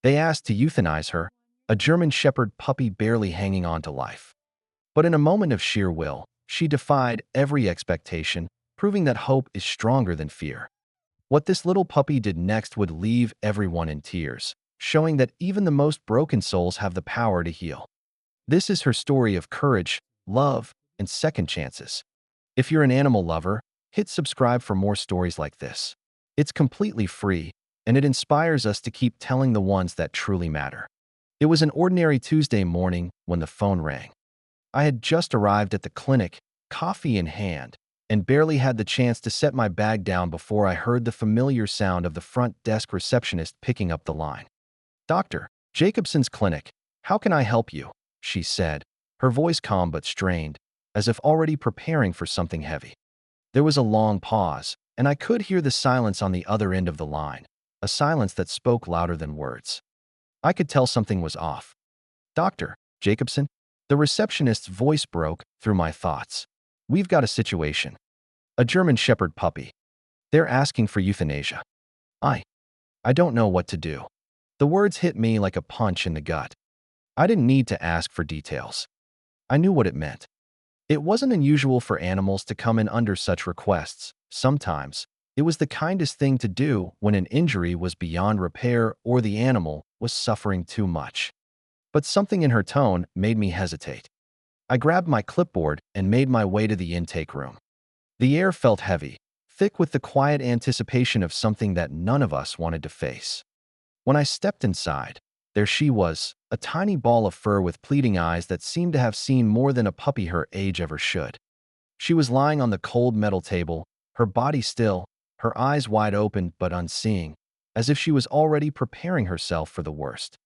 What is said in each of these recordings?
They asked to euthanize her, a German Shepherd puppy barely hanging on to life. But in a moment of sheer will, she defied every expectation, proving that hope is stronger than fear. What this little puppy did next would leave everyone in tears, showing that even the most broken souls have the power to heal. This is her story of courage, love, and second chances. If you're an animal lover, hit subscribe for more stories like this. It's completely free, and it inspires us to keep telling the ones that truly matter. It was an ordinary Tuesday morning when the phone rang. I had just arrived at the clinic, coffee in hand, and barely had the chance to set my bag down before I heard the familiar sound of the front desk receptionist picking up the line. "Dr. Jacobson's clinic, how can I help you?" she said, her voice calm but strained, as if already preparing for something heavy. There was a long pause, and I could hear the silence on the other end of the line, a silence that spoke louder than words. I could tell something was off. "Dr. Jacobson?" The receptionist's voice broke through my thoughts. "We've got a situation. A German Shepherd puppy. They're asking for euthanasia." I don't know what to do. The words hit me like a punch in the gut. I didn't need to ask for details. I knew what it meant. It wasn't unusual for animals to come in under such requests. Sometimes, it was the kindest thing to do when an injury was beyond repair or the animal was suffering too much. But something in her tone made me hesitate. I grabbed my clipboard and made my way to the intake room. The air felt heavy, thick with the quiet anticipation of something that none of us wanted to face. When I stepped inside, there she was, a tiny ball of fur with pleading eyes that seemed to have seen more than a puppy her age ever should. She was lying on the cold metal table, her body still, her eyes wide open but unseeing, as if she was already preparing herself for the worst.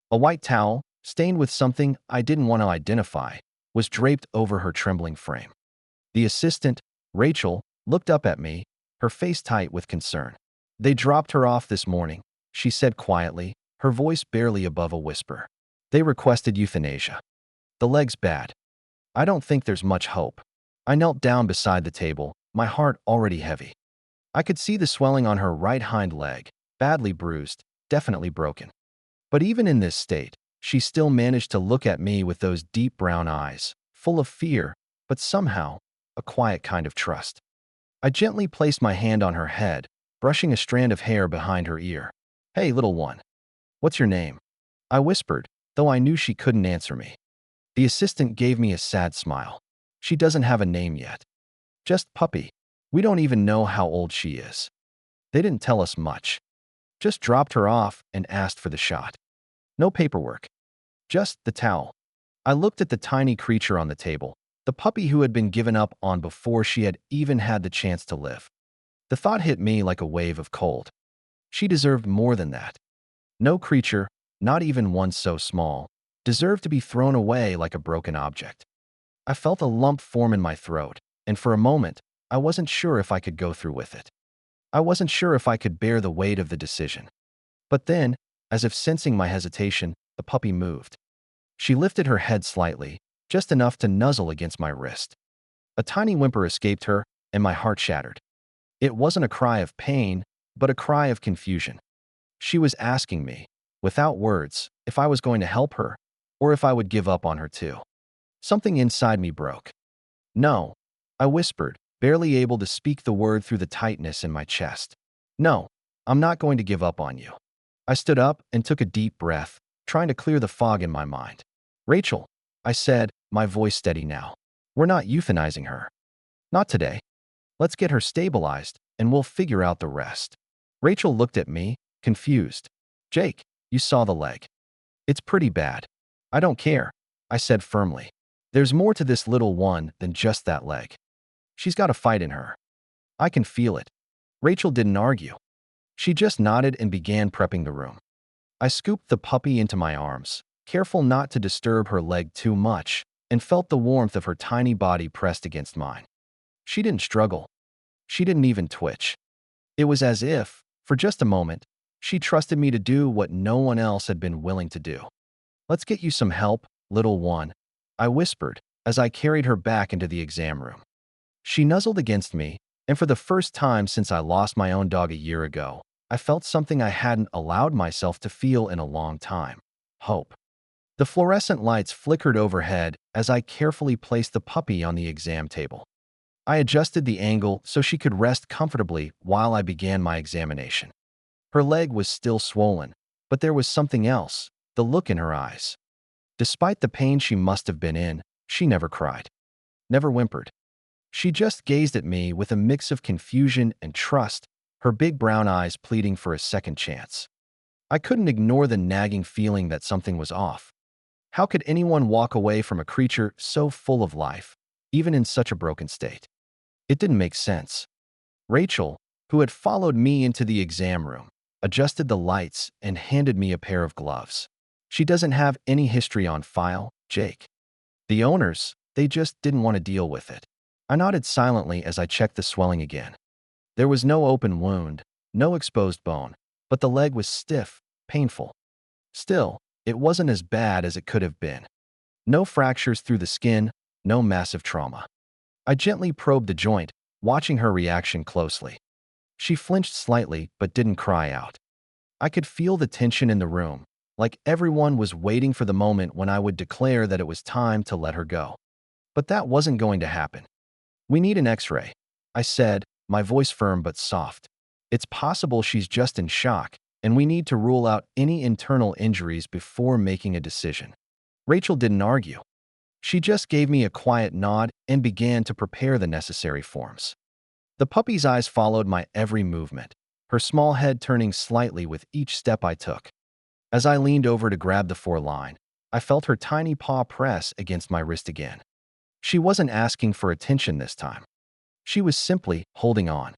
A white towel, stained with something I didn't want to identify, was draped over her trembling frame. The assistant, Rachel, looked up at me, her face tight with concern. "They dropped her off this morning," she said quietly, her voice barely above a whisper. "They requested euthanasia. The leg's bad. I don't think there's much hope." I knelt down beside the table, my heart already heavy. I could see the swelling on her right hind leg, badly bruised, definitely broken. But even in this state, she still managed to look at me with those deep brown eyes, full of fear, but somehow, a quiet kind of trust. I gently placed my hand on her head, brushing a strand of hair behind her ear. "Hey, little one. What's your name?" I whispered, though I knew she couldn't answer me. The assistant gave me a sad smile. "She doesn't have a name yet. Just Puppy. We don't even know how old she is. They didn't tell us much. Just dropped her off and asked for the shot. No paperwork. Just the towel." I looked at the tiny creature on the table, the puppy who had been given up on before she had even had the chance to live. The thought hit me like a wave of cold. She deserved more than that. No creature, not even one so small, deserved to be thrown away like a broken object. I felt a lump form in my throat, and for a moment, I wasn't sure if I could go through with it. I wasn't sure if I could bear the weight of the decision. But then, as if sensing my hesitation, the puppy moved. She lifted her head slightly, just enough to nuzzle against my wrist. A tiny whimper escaped her, and my heart shattered. It wasn't a cry of pain, but a cry of confusion. She was asking me, without words, if I was going to help her, or if I would give up on her too. Something inside me broke. "No," I whispered, barely able to speak the word through the tightness in my chest. "No, I'm not going to give up on you." I stood up and took a deep breath, trying to clear the fog in my mind. "Rachel," I said, my voice steady now. "We're not euthanizing her. Not today. Let's get her stabilized, and we'll figure out the rest." Rachel looked at me, confused. "Jake, you saw the leg. It's pretty bad." "I don't care," I said firmly. "There's more to this little one than just that leg. She's got a fight in her. I can feel it." Rachel didn't argue. She just nodded and began prepping the room. I scooped the puppy into my arms, careful not to disturb her leg too much, and felt the warmth of her tiny body pressed against mine. She didn't struggle. She didn't even twitch. It was as if, for just a moment, she trusted me to do what no one else had been willing to do. "Let's get you some help, little one," I whispered as I carried her back into the exam room. She nuzzled against me, and for the first time since I lost my own dog a year ago, I felt something I hadn't allowed myself to feel in a long time. Hope. The fluorescent lights flickered overhead as I carefully placed the puppy on the exam table. I adjusted the angle so she could rest comfortably while I began my examination. Her leg was still swollen, but there was something else, the look in her eyes. Despite the pain she must have been in, she never cried, never whimpered. She just gazed at me with a mix of confusion and trust, her big brown eyes pleading for a second chance. I couldn't ignore the nagging feeling that something was off. How could anyone walk away from a creature so full of life, even in such a broken state? It didn't make sense. Rachel, who had followed me into the exam room, adjusted the lights and handed me a pair of gloves. She doesn't have any history on file, Jake. The owners, they just didn't want to deal with it. I nodded silently as I checked the swelling again. There was no open wound, no exposed bone, but the leg was stiff, painful. Still, it wasn't as bad as it could have been. No fractures through the skin, no massive trauma. I gently probed the joint, watching her reaction closely. She flinched slightly but didn't cry out. I could feel the tension in the room, like everyone was waiting for the moment when I would declare that it was time to let her go. But that wasn't going to happen. "We need an X-ray," I said, my voice firm but soft. "It's possible she's just in shock, and we need to rule out any internal injuries before making a decision." Rachel didn't argue. She just gave me a quiet nod and began to prepare the necessary forms. The puppy's eyes followed my every movement, her small head turning slightly with each step I took. As I leaned over to grab the foreline, I felt her tiny paw press against my wrist again. She wasn't asking for attention this time. She was simply holding on,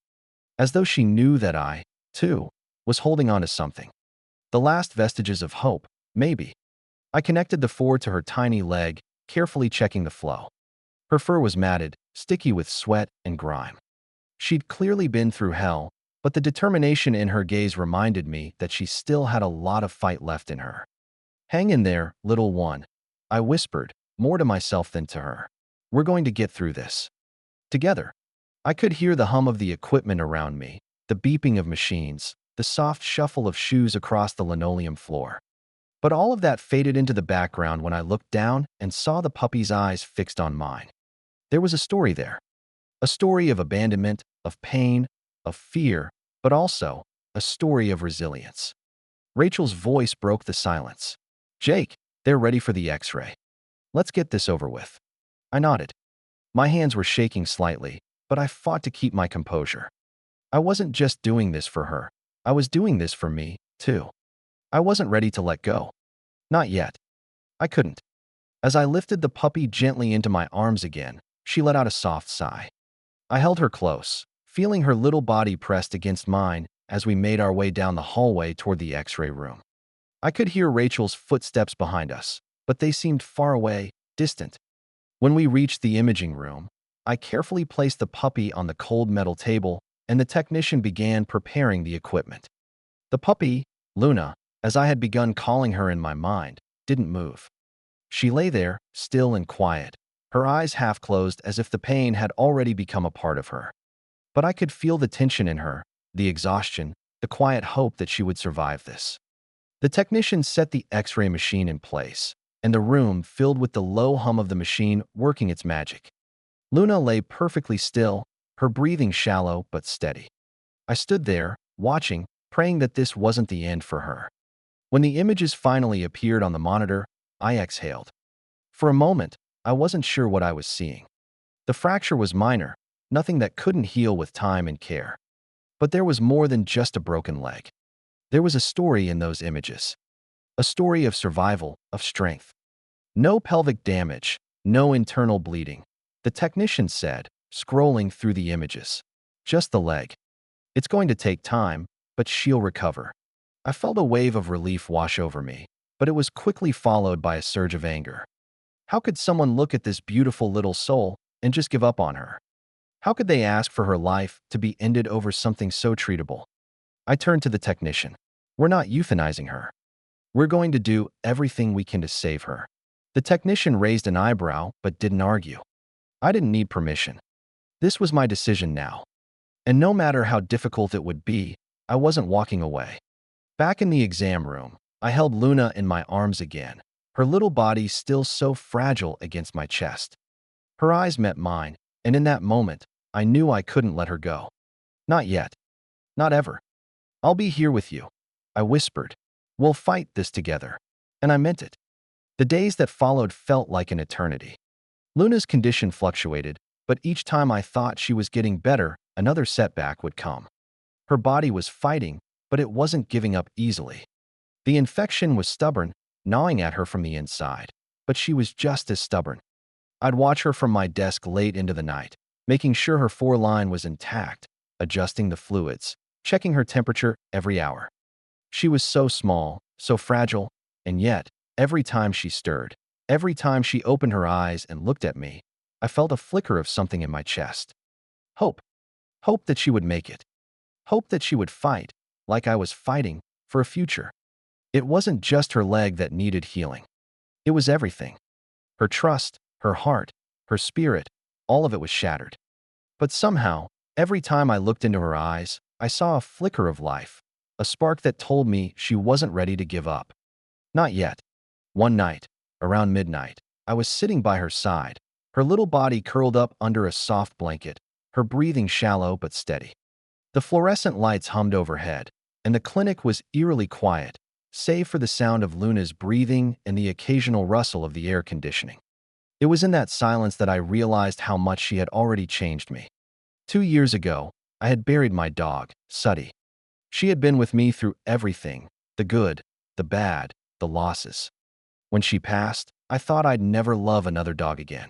as though she knew that I, too, was holding on to something. The last vestiges of hope, maybe. I connected the fore to her tiny leg, carefully checking the flow. Her fur was matted, sticky with sweat and grime. She'd clearly been through hell, but the determination in her gaze reminded me that she still had a lot of fight left in her. "Hang in there, little one," I whispered, more to myself than to her. "We're going to get through this together." I could hear the hum of the equipment around me, the beeping of machines, the soft shuffle of shoes across the linoleum floor. But all of that faded into the background when I looked down and saw the puppy's eyes fixed on mine. There was a story there. A story of abandonment, of pain, of fear, but also a story of resilience. Rachel's voice broke the silence. "Jake, they're ready for the X-ray. Let's get this over with." I nodded. My hands were shaking slightly, but I fought to keep my composure. I wasn't just doing this for her. I was doing this for me, too. I wasn't ready to let go. Not yet. I couldn't. As I lifted the puppy gently into my arms again, she let out a soft sigh. I held her close, feeling her little body pressed against mine as we made our way down the hallway toward the X-ray room. I could hear Rachel's footsteps behind us, but they seemed far away, distant. When we reached the imaging room, I carefully placed the puppy on the cold metal table, and the technician began preparing the equipment. The puppy, Luna, as I had begun calling her in my mind, didn't move. She lay there, still and quiet, her eyes half closed as if the pain had already become a part of her. But I could feel the tension in her, the exhaustion, the quiet hope that she would survive this. The technician set the X-ray machine in place, and the room filled with the low hum of the machine working its magic. Luna lay perfectly still, her breathing shallow but steady. I stood there, watching, praying that this wasn't the end for her. When the images finally appeared on the monitor, I exhaled. For a moment, I wasn't sure what I was seeing. The fracture was minor, nothing that couldn't heal with time and care. But there was more than just a broken leg. There was a story in those images. A story of survival, of strength. No pelvic damage, no internal bleeding. The technician said, scrolling through the images. Just the leg. "It's going to take time, but she'll recover." I felt a wave of relief wash over me, but it was quickly followed by a surge of anger. How could someone look at this beautiful little soul and just give up on her? How could they ask for her life to be ended over something so treatable? I turned to the technician. "We're not euthanizing her. We're going to do everything we can to save her." The technician raised an eyebrow but didn't argue. I didn't need permission. This was my decision now. And no matter how difficult it would be, I wasn't walking away. Back in the exam room, I held Luna in my arms again, her little body still so fragile against my chest. Her eyes met mine, and in that moment, I knew I couldn't let her go. Not yet. Not ever. I'll be here with you, I whispered. We'll fight this together. And I meant it. The days that followed felt like an eternity. Luna's condition fluctuated, but each time I thought she was getting better, another setback would come. Her body was fighting, but it wasn't giving up easily. The infection was stubborn, gnawing at her from the inside, but she was just as stubborn. I'd watch her from my desk late into the night, making sure her foreline was intact, adjusting the fluids, checking her temperature every hour. She was so small, so fragile, and yet, every time she stirred, every time she opened her eyes and looked at me, I felt a flicker of something in my chest. Hope. Hope that she would make it. Hope that she would fight, like I was fighting, for a future. It wasn't just her leg that needed healing. It was everything. Her trust, her heart, her spirit, all of it was shattered. But somehow, every time I looked into her eyes, I saw a flicker of life, a spark that told me she wasn't ready to give up. Not yet. One night, around midnight, I was sitting by her side, her little body curled up under a soft blanket, her breathing shallow but steady. The fluorescent lights hummed overhead, and the clinic was eerily quiet, save for the sound of Luna's breathing and the occasional rustle of the air conditioning. It was in that silence that I realized how much she had already changed me. 2 years ago, I had buried my dog, Suddy. She had been with me through everything, the good, the bad, the losses. When she passed, I thought I'd never love another dog again.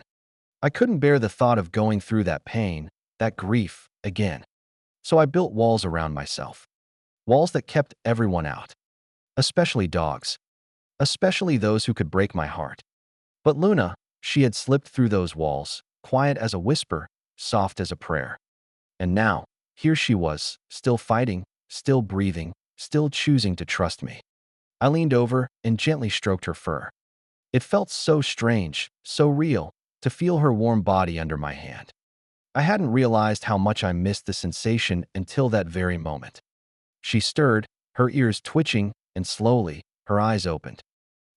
I couldn't bear the thought of going through that pain, that grief, again. So I built walls around myself. Walls that kept everyone out. Especially dogs. Especially those who could break my heart. But Luna, she had slipped through those walls, quiet as a whisper, soft as a prayer. And now, here she was, still fighting, still breathing, still choosing to trust me. I leaned over and gently stroked her fur. It felt so strange, so real, to feel her warm body under my hand. I hadn't realized how much I missed the sensation until that very moment. She stirred, her ears twitching, and slowly, her eyes opened.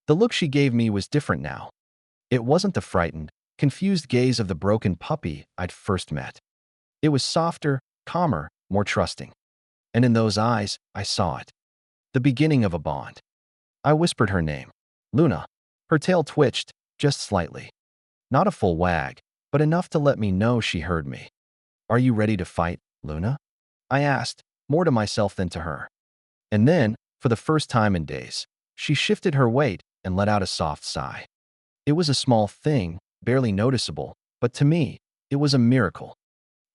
The look she gave me was different now. It wasn't the frightened, confused gaze of the broken puppy I'd first met. It was softer, calmer, more trusting. And in those eyes, I saw it. The beginning of a bond. I whispered her name. Luna. Her tail twitched, just slightly. Not a full wag, but enough to let me know she heard me. Are you ready to fight, Luna? I asked, more to myself than to her. And then, for the first time in days, she shifted her weight and let out a soft sigh. It was a small thing, barely noticeable, but to me, it was a miracle.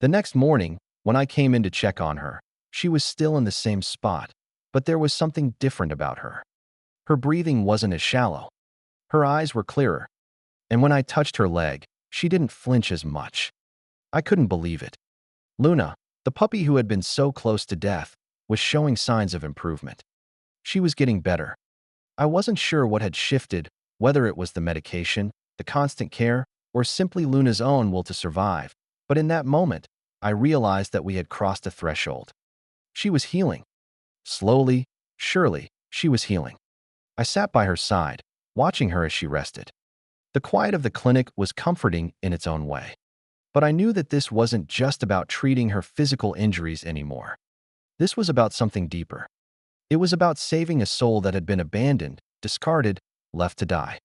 The next morning, when I came in to check on her, she was still in the same spot, but there was something different about her. Her breathing wasn't as shallow. Her eyes were clearer. And when I touched her leg, she didn't flinch as much. I couldn't believe it. Luna, the puppy who had been so close to death, was showing signs of improvement. She was getting better. I wasn't sure what had shifted, whether it was the medication, the constant care, or simply Luna's own will to survive, but in that moment, I realized that we had crossed a threshold. She was healing. Slowly, surely, she was healing. I sat by her side, watching her as she rested. The quiet of the clinic was comforting in its own way. But I knew that this wasn't just about treating her physical injuries anymore. This was about something deeper. It was about saving a soul that had been abandoned, discarded, left to die.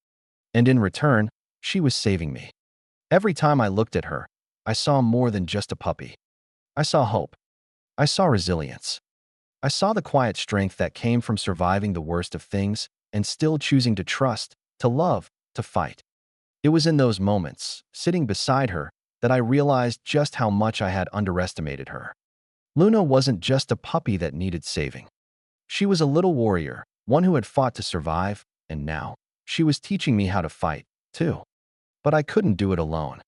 And in return, she was saving me. Every time I looked at her, I saw more than just a puppy. I saw hope. I saw resilience. I saw the quiet strength that came from surviving the worst of things and still choosing to trust, to love, to fight. It was in those moments, sitting beside her, that I realized just how much I had underestimated her. Luna wasn't just a puppy that needed saving. She was a little warrior, one who had fought to survive, and now, she was teaching me how to fight, too. But I couldn't do it alone.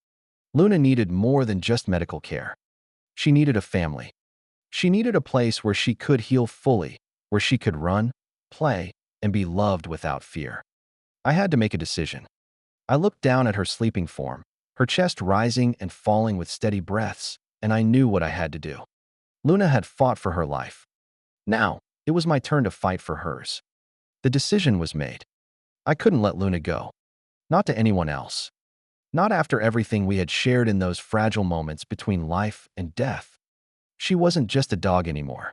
Luna needed more than just medical care. She needed a family. She needed a place where she could heal fully, where she could run, play, and be loved without fear. I had to make a decision. I looked down at her sleeping form, her chest rising and falling with steady breaths, and I knew what I had to do. Luna had fought for her life. Now, it was my turn to fight for hers. The decision was made. I couldn't let Luna go. Not to anyone else. Not after everything we had shared in those fragile moments between life and death. She wasn't just a dog anymore.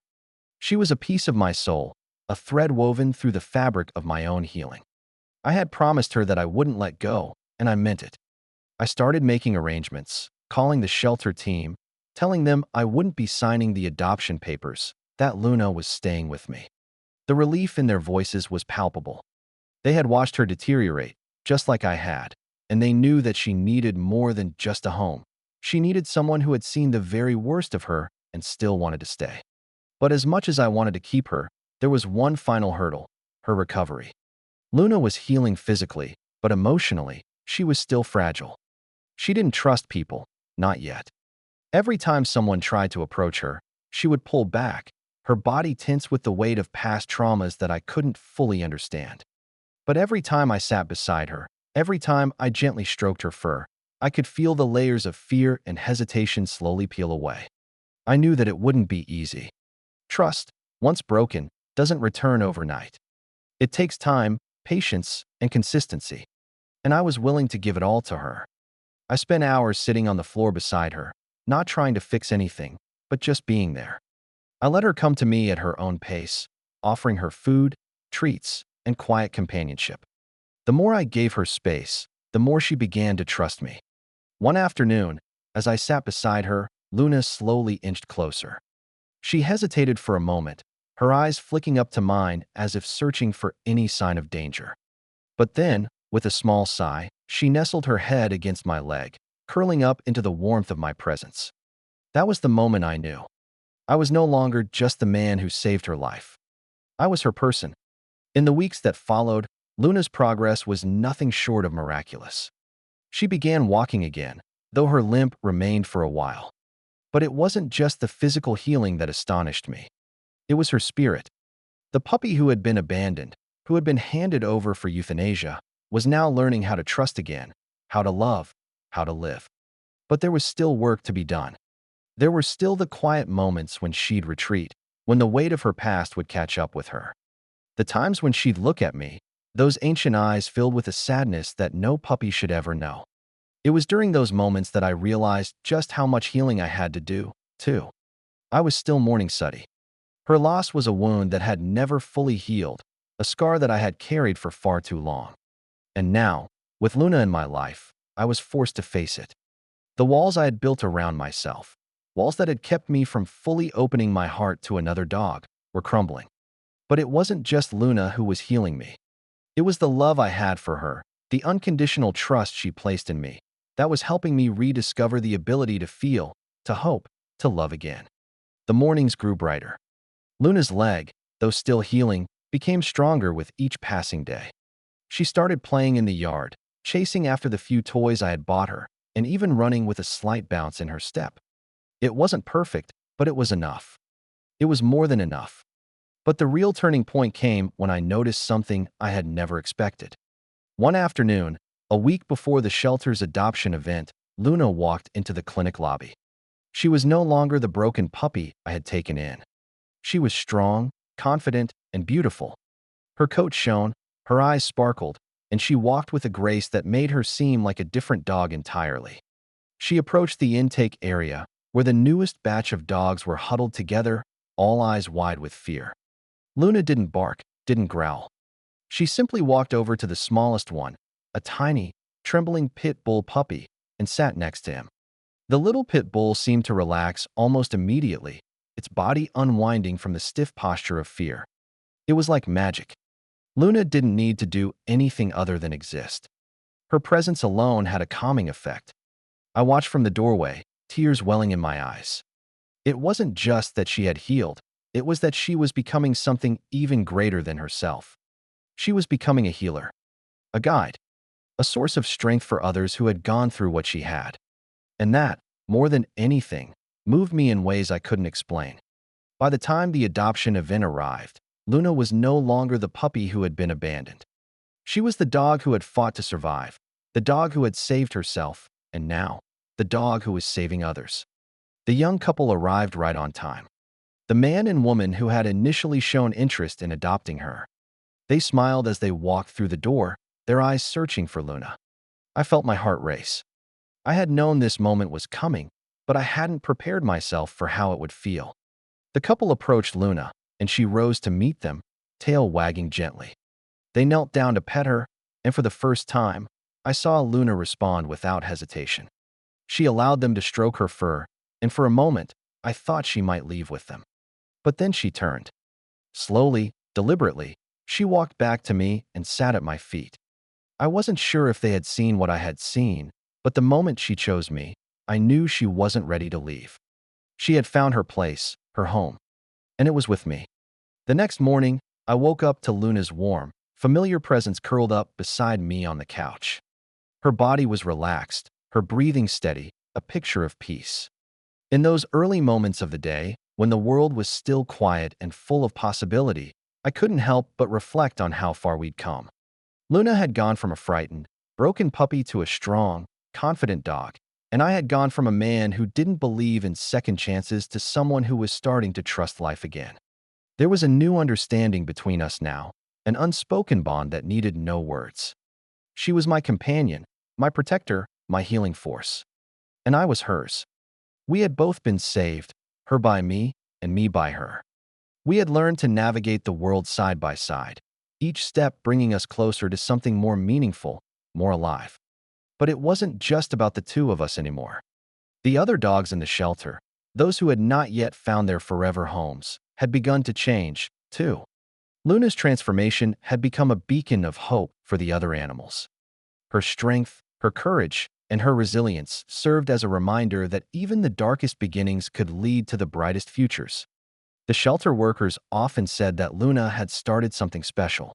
She was a piece of my soul, a thread woven through the fabric of my own healing. I had promised her that I wouldn't let go, and I meant it. I started making arrangements, calling the shelter team, telling them I wouldn't be signing the adoption papers, that Luna was staying with me. The relief in their voices was palpable. They had watched her deteriorate, just like I had, and they knew that she needed more than just a home. She needed someone who had seen the very worst of her and still wanted to stay. But as much as I wanted to keep her, there was one final hurdle: her recovery. Luna was healing physically, but emotionally, she was still fragile. She didn't trust people, not yet. Every time someone tried to approach her, she would pull back, her body tense with the weight of past traumas that I couldn't fully understand. But every time I sat beside her, every time I gently stroked her fur, I could feel the layers of fear and hesitation slowly peel away. I knew that it wouldn't be easy. Trust, once broken, doesn't return overnight. It takes time, patience, and consistency. And I was willing to give it all to her. I spent hours sitting on the floor beside her, not trying to fix anything, but just being there. I let her come to me at her own pace, offering her food, treats, and quiet companionship. The more I gave her space, the more she began to trust me. One afternoon, as I sat beside her, Luna slowly inched closer. She hesitated for a moment, her eyes flicking up to mine as if searching for any sign of danger. But then, with a small sigh, she nestled her head against my leg, curling up into the warmth of my presence. That was the moment I knew. I was no longer just the man who saved her life. I was her person. In the weeks that followed, Luna's progress was nothing short of miraculous. She began walking again, though her limp remained for a while. But it wasn't just the physical healing that astonished me. It was her spirit. The puppy who had been abandoned, who had been handed over for euthanasia, was now learning how to trust again, how to love, how to live. But there was still work to be done. There were still the quiet moments when she'd retreat, when the weight of her past would catch up with her. The times when she'd look at me, those ancient eyes filled with a sadness that no puppy should ever know. It was during those moments that I realized just how much healing I had to do, too. I was still mourning Suddy. Her loss was a wound that had never fully healed, a scar that I had carried for far too long. And now, with Luna in my life, I was forced to face it. The walls I had built around myself, walls that had kept me from fully opening my heart to another dog, were crumbling. But it wasn't just Luna who was healing me. It was the love I had for her, the unconditional trust she placed in me, that was helping me rediscover the ability to feel, to hope, to love again. The mornings grew brighter. Luna's leg, though still healing, became stronger with each passing day. She started playing in the yard, chasing after the few toys I had bought her, and even running with a slight bounce in her step. It wasn't perfect, but it was enough. It was more than enough. But the real turning point came when I noticed something I had never expected. One afternoon, a week before the shelter's adoption event, Luna walked into the clinic lobby. She was no longer the broken puppy I had taken in. She was strong, confident, and beautiful. Her coat shone, her eyes sparkled, and she walked with a grace that made her seem like a different dog entirely. She approached the intake area, where the newest batch of dogs were huddled together, all eyes wide with fear. Luna didn't bark, didn't growl. She simply walked over to the smallest one, a tiny, trembling pit bull puppy, and sat next to him. The little pit bull seemed to relax almost immediately, its body unwinding from the stiff posture of fear. It was like magic. Luna didn't need to do anything other than exist. Her presence alone had a calming effect. I watched from the doorway, tears welling in my eyes. It wasn't just that she had healed, it was that she was becoming something even greater than herself. She was becoming a healer, a guide, a source of strength for others who had gone through what she had. And that, more than anything, moved me in ways I couldn't explain. By the time the adoption event arrived, Luna was no longer the puppy who had been abandoned. She was the dog who had fought to survive, the dog who had saved herself, and now, the dog who was saving others. The young couple arrived right on time. the man and woman who had initially shown interest in adopting her. They smiled as they walked through the door, their eyes searching for Luna. I felt my heart race. I had known this moment was coming, but I hadn't prepared myself for how it would feel. The couple approached Luna, and she rose to meet them, tail wagging gently. They knelt down to pet her, and for the first time, I saw Luna respond without hesitation. She allowed them to stroke her fur, and for a moment, I thought she might leave with them. But then she turned. Slowly, deliberately, she walked back to me and sat at my feet. I wasn't sure if they had seen what I had seen, but the moment she chose me, I knew she wasn't ready to leave. She had found her place, her home, and it was with me. The next morning, I woke up to Luna's warm, familiar presence curled up beside me on the couch. Her body was relaxed, her breathing steady, a picture of peace. In those early moments of the day, when the world was still quiet and full of possibility, I couldn't help but reflect on how far we'd come. Luna had gone from a frightened, broken puppy to a strong, confident dog, and I had gone from a man who didn't believe in second chances to someone who was starting to trust life again. There was a new understanding between us now, an unspoken bond that needed no words. She was my companion, my protector, my healing force. And I was hers. We had both been saved, her by me and me by her. We had learned to navigate the world side by side, each step bringing us closer to something more meaningful, more alive. But it wasn't just about the two of us anymore. The other dogs in the shelter, those who had not yet found their forever homes, had begun to change, too. Luna's transformation had become a beacon of hope for the other animals. Her strength, her courage, and her resilience served as a reminder that even the darkest beginnings could lead to the brightest futures. The shelter workers often said that Luna had started something special.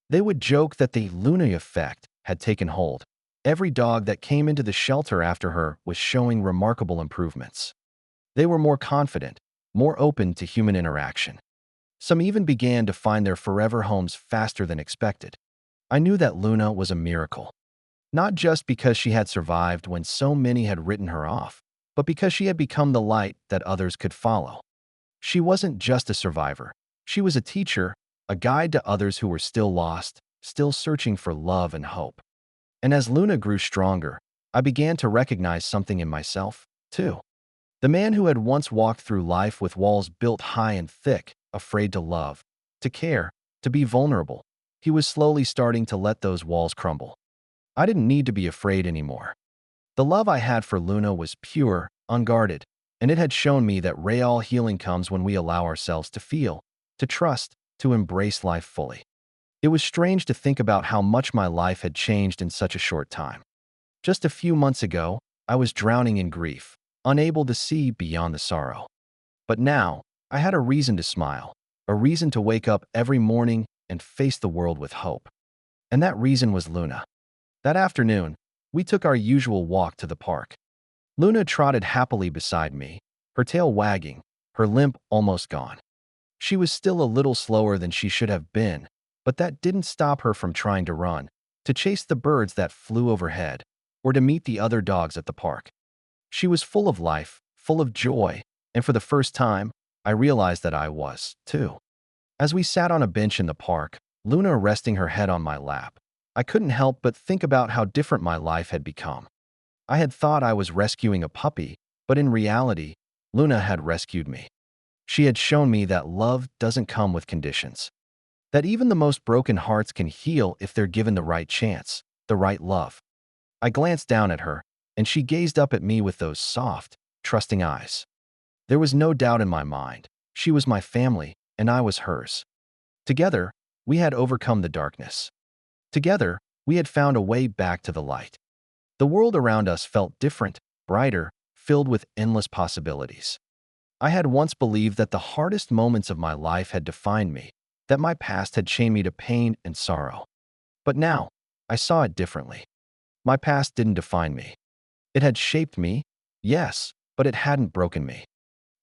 They would joke that the Luna effect had taken hold. Every dog that came into the shelter after her was showing remarkable improvements. They were more confident, more open to human interaction. Some even began to find their forever homes faster than expected. I knew that Luna was a miracle. Not just because she had survived when so many had written her off, but because she had become the light that others could follow. She wasn't just a survivor. She was a teacher, a guide to others who were still lost, still searching for love and hope. And as Luna grew stronger, I began to recognize something in myself, too. The man who had once walked through life with walls built high and thick, afraid to love, to care, to be vulnerable, he was slowly starting to let those walls crumble. I didn't need to be afraid anymore. The love I had for Luna was pure, unguarded, and it had shown me that real healing comes when we allow ourselves to feel, to trust, to embrace life fully. It was strange to think about how much my life had changed in such a short time. Just a few months ago, I was drowning in grief, unable to see beyond the sorrow. But now, I had a reason to smile, a reason to wake up every morning and face the world with hope. And that reason was Luna. That afternoon, we took our usual walk to the park. Luna trotted happily beside me, her tail wagging, her limp almost gone. She was still a little slower than she should have been, but that didn't stop her from trying to run, to chase the birds that flew overhead, or to meet the other dogs at the park. She was full of life, full of joy, and for the first time, I realized that I was, too. As we sat on a bench in the park, Luna resting her head on my lap, I couldn't help but think about how different my life had become. I had thought I was rescuing a puppy, but in reality, Luna had rescued me. She had shown me that love doesn't come with conditions. That even the most broken hearts can heal if they're given the right chance, the right love. I glanced down at her, and she gazed up at me with those soft, trusting eyes. There was no doubt in my mind. She was my family, and I was hers. Together, we had overcome the darkness. Together, we had found a way back to the light. The world around us felt different, brighter, filled with endless possibilities. I had once believed that the hardest moments of my life had defined me, that my past had chained me to pain and sorrow. But now, I saw it differently. My past didn't define me. It had shaped me, yes, but it hadn't broken me.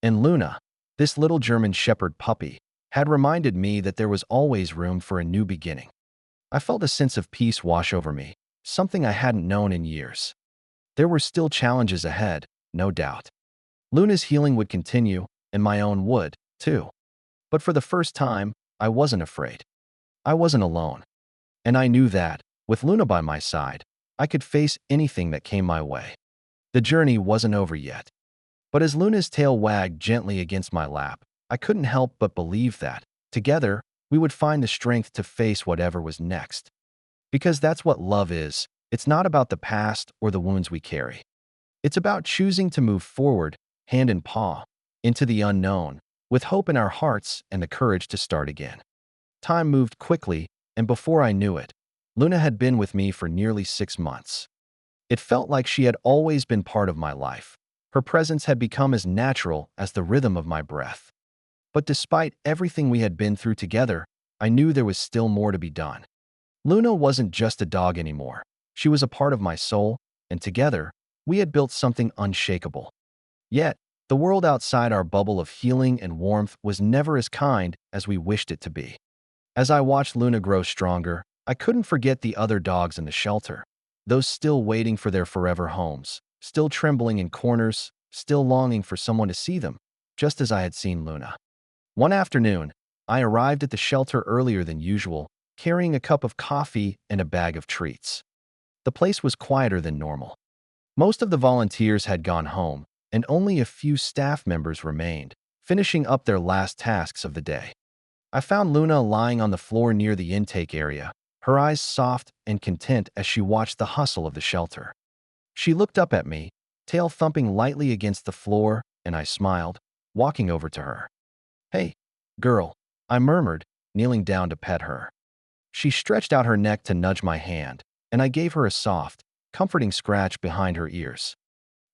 And Luna, this little German Shepherd puppy, had reminded me that there was always room for a new beginning. I felt a sense of peace wash over me, something I hadn't known in years. There were still challenges ahead, no doubt. Luna's healing would continue, and my own would, too. But for the first time, I wasn't afraid. I wasn't alone. And I knew that, with Luna by my side, I could face anything that came my way. The journey wasn't over yet. But as Luna's tail wagged gently against my lap, I couldn't help but believe that, together, we would find the strength to face whatever was next. Because that's what love is. It's not about the past or the wounds we carry. It's about choosing to move forward, hand in paw, into the unknown, with hope in our hearts and the courage to start again. Time moved quickly, and before I knew it, Luna had been with me for nearly 6 months. It felt like she had always been part of my life. Her presence had become as natural as the rhythm of my breath. But despite everything we had been through together, I knew there was still more to be done. Luna wasn't just a dog anymore. She was a part of my soul, and together, we had built something unshakable. Yet, the world outside our bubble of healing and warmth was never as kind as we wished it to be. As I watched Luna grow stronger, I couldn't forget the other dogs in the shelter, those still waiting for their forever homes, still trembling in corners, still longing for someone to see them, just as I had seen Luna. One afternoon, I arrived at the shelter earlier than usual, carrying a cup of coffee and a bag of treats. The place was quieter than normal. Most of the volunteers had gone home, and only a few staff members remained, finishing up their last tasks of the day. I found Luna lying on the floor near the intake area, her eyes soft and content as she watched the hustle of the shelter. She looked up at me, tail thumping lightly against the floor, and I smiled, walking over to her. "Hey, girl," I murmured, kneeling down to pet her. She stretched out her neck to nudge my hand, and I gave her a soft, comforting scratch behind her ears.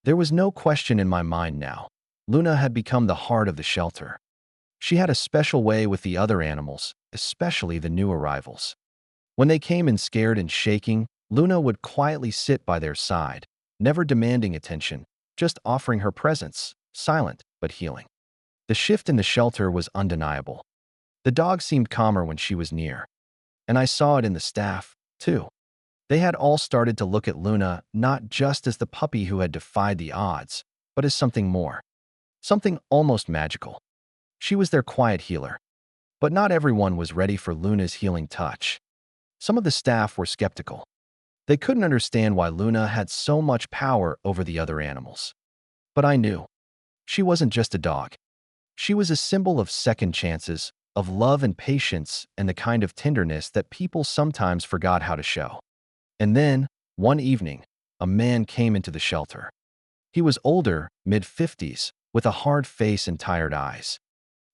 There was no question in my mind now. Luna had become the heart of the shelter. She had a special way with the other animals, especially the new arrivals. When they came in scared and shaking, Luna would quietly sit by their side, never demanding attention, just offering her presence, silent but healing. The shift in the shelter was undeniable. The dog seemed calmer when she was near. And I saw it in the staff, too. They had all started to look at Luna not just as the puppy who had defied the odds, but as something more. Something almost magical. She was their quiet healer. But not everyone was ready for Luna's healing touch. Some of the staff were skeptical. They couldn't understand why Luna had so much power over the other animals. But I knew. She wasn't just a dog. She was a symbol of second chances, of love and patience, and the kind of tenderness that people sometimes forgot how to show. And then, one evening, a man came into the shelter. He was older, mid-50s, with a hard face and tired eyes.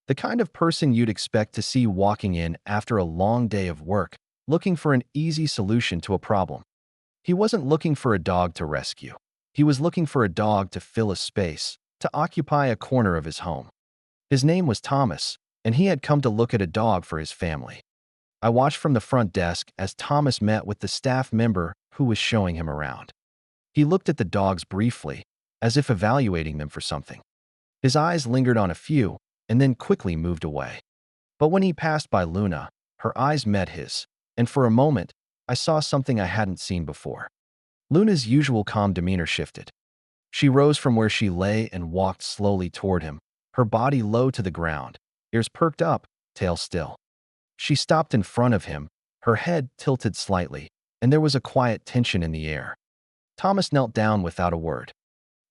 The kind of person you'd expect to see walking in after a long day of work, looking for an easy solution to a problem. He wasn't looking for a dog to rescue. He was looking for a dog to fill a space, to occupy a corner of his home. His name was Thomas, and he had come to look at a dog for his family. I watched from the front desk as Thomas met with the staff member who was showing him around. He looked at the dogs briefly, as if evaluating them for something. His eyes lingered on a few, and then quickly moved away. But when he passed by Luna, her eyes met his, and for a moment, I saw something I hadn't seen before. Luna's usual calm demeanor shifted. She rose from where she lay and walked slowly toward him, her body low to the ground, ears perked up, tail still. She stopped in front of him, her head tilted slightly, and there was a quiet tension in the air. Thomas knelt down without a word.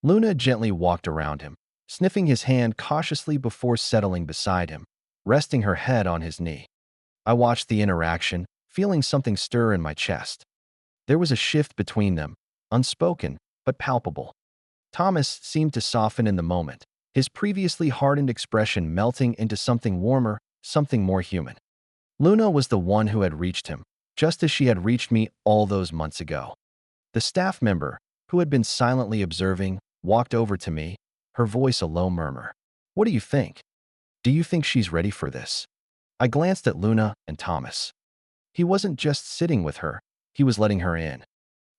Luna gently walked around him, sniffing his hand cautiously before settling beside him, resting her head on his knee. I watched the interaction, feeling something stir in my chest. There was a shift between them, unspoken, but palpable. Thomas seemed to soften in the moment, his previously hardened expression melting into something warmer, something more human. Luna was the one who had reached him, just as she had reached me all those months ago. The staff member, who had been silently observing, walked over to me, her voice a low murmur. "What do you think? Do you think she's ready for this?" I glanced at Luna and Thomas. He wasn't just sitting with her, he was letting her in.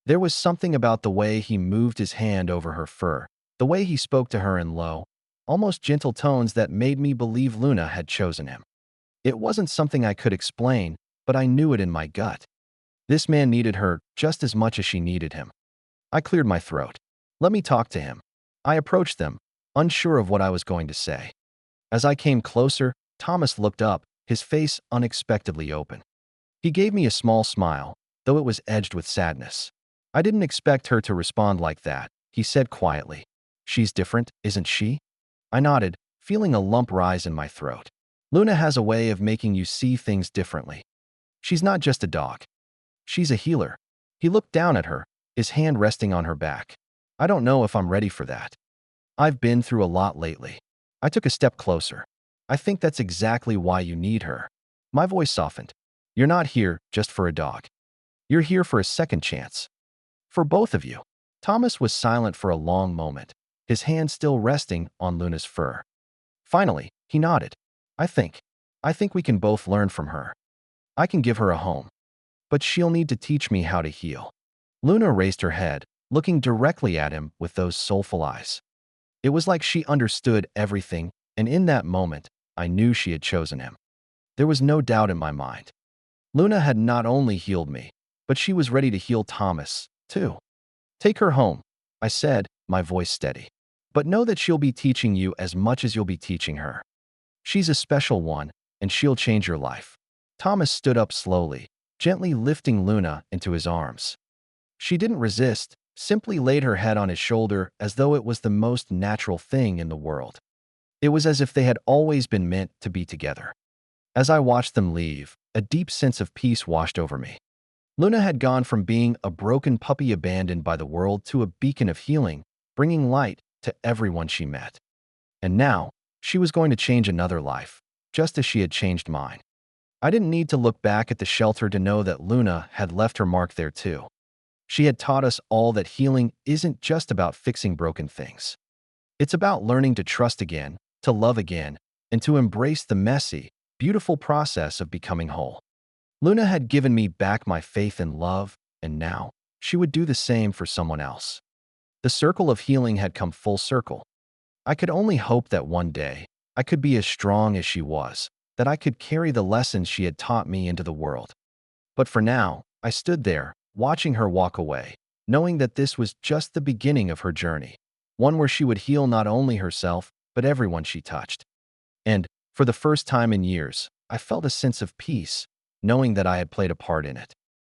There was something about the way he moved his hand over her fur, the way he spoke to her in low, almost gentle tones that made me believe Luna had chosen him. It wasn't something I could explain, but I knew it in my gut. This man needed her just as much as she needed him. I cleared my throat. Let me talk to him. I approached them, unsure of what I was going to say. As I came closer, Thomas looked up, his face unexpectedly open. He gave me a small smile, though it was edged with sadness. I didn't expect her to respond like that, he said quietly. She's different, isn't she? I nodded, feeling a lump rise in my throat. Luna has a way of making you see things differently. She's not just a dog. She's a healer. He looked down at her, his hand resting on her back. I don't know if I'm ready for that. I've been through a lot lately. I took a step closer. I think that's exactly why you need her. My voice softened. You're not here just for a dog. You're here for a second chance. For both of you. Thomas was silent for a long moment, his hand still resting on Luna's fur. Finally, he nodded. I think we can both learn from her. I can give her a home. But she'll need to teach me how to heal. Luna raised her head, looking directly at him with those soulful eyes. It was like she understood everything, and in that moment, I knew she had chosen him. There was no doubt in my mind. Luna had not only healed me, but she was ready to heal Thomas, too. Take her home, I said, my voice steady. But know that she'll be teaching you as much as you'll be teaching her. She's a special one, and she'll change your life. Thomas stood up slowly, gently lifting Luna into his arms. She didn't resist, simply laid her head on his shoulder as though it was the most natural thing in the world. It was as if they had always been meant to be together. As I watched them leave, a deep sense of peace washed over me. Luna had gone from being a broken puppy abandoned by the world to a beacon of healing, bringing light to everyone she met. And now, she was going to change another life, just as she had changed mine. I didn't need to look back at the shelter to know that Luna had left her mark there too. She had taught us all that healing isn't just about fixing broken things. It's about learning to trust again, to love again, and to embrace the messy, beautiful process of becoming whole. Luna had given me back my faith and love, and now she would do the same for someone else. The circle of healing had come full circle. I could only hope that one day I could be as strong as she was, that I could carry the lessons she had taught me into the world. But for now, I stood there, watching her walk away, knowing that this was just the beginning of her journey, one where she would heal not only herself, but everyone she touched. And, for the first time in years, I felt a sense of peace, knowing that I had played a part in it.